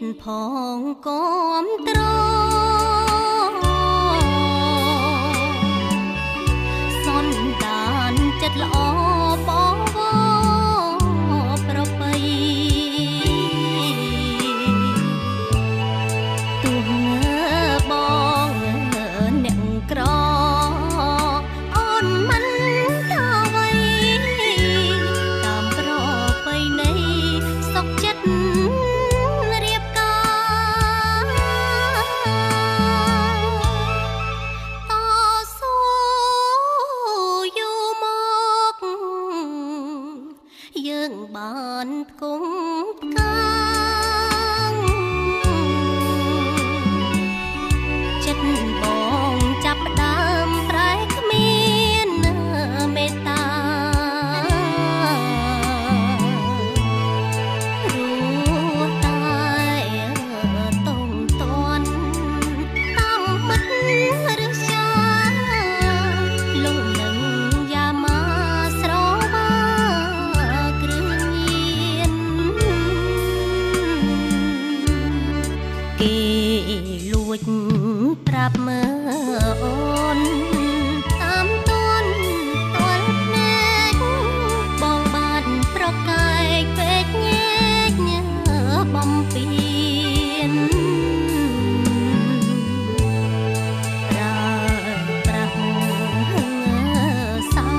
ផងគាំទ្រសន្តានចិត្តល្អបងប្រពៃទូងបងអ្នកក្រអូនមិនថាអ្វីតាមប្រពៃណីសុខចិត្តរៀបការតស៊ូយូរមកយើងបានផ្គុំផ្កាងចិត្តបងចាប់ផ្ដើមប្រែគ្មានមេត្តាรู้តែតងតន់តាមមិត្តឬចាលងនឹងយ៉ាម៉ាស្រវាគ្រឿងញៀនគេលួចប្រាប់មើអូនតាមតន់ទាល់ភ្នែកបងបានប្រកែកពេកញែកញើបំពេញប្រើប្រាស់សា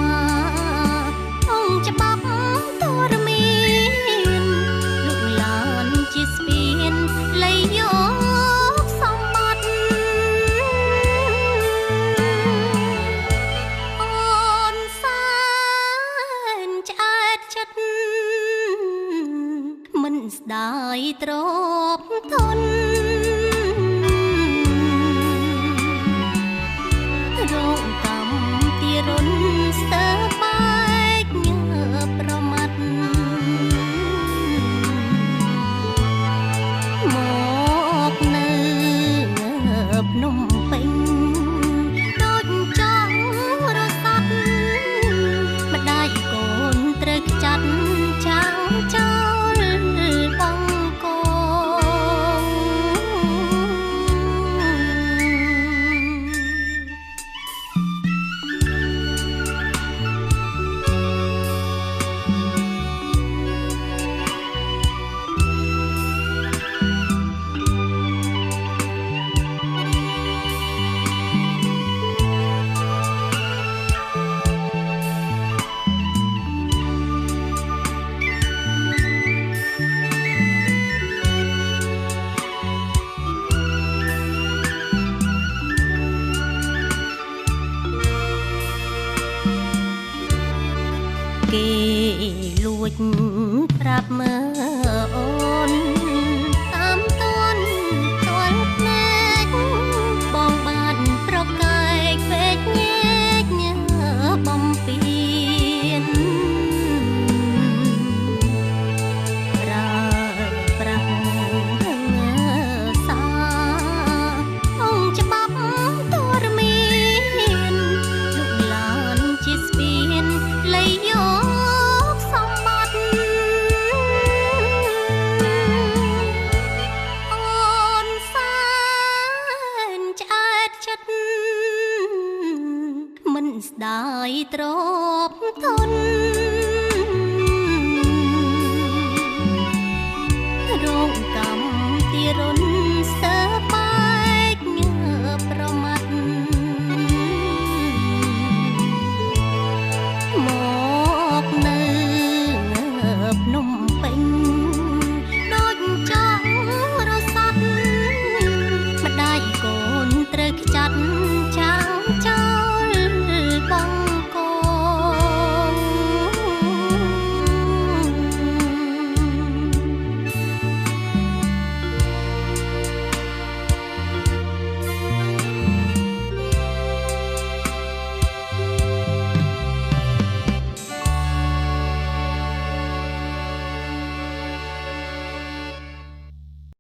អង្គច្បាប់ធរមានលោកឡានជាស្ពានលៃយកសម្បត្តិអូនសែនឆ្អែតចិត្តមិនស្ដាយទ្រពធនរងកម្មទារុណស្ទើរបែកញើប្រមាត់មកនៅភ្នំពេញដូចចង់រសាត់ម្ដាយកូនត្រូវខ្ចាត់ចាំងចោលបងកងគេលួចប្រាប់មើអូនតាមតន់ទាល់ភ្នែកបងបានប្រកែកពេកញែកញើបំពេញប្រើប្រាស់សាអង្គច្បាប់ធរមានលោកឡានជាស្ពានលៃយកសម្បត្តិអូនសែនឆ្អែតចិត្តមិនស្ដាយទ្រពធនរងកម្មទារុណស្ទើរបែកញើប្រមាត់មកនៅភ្នំ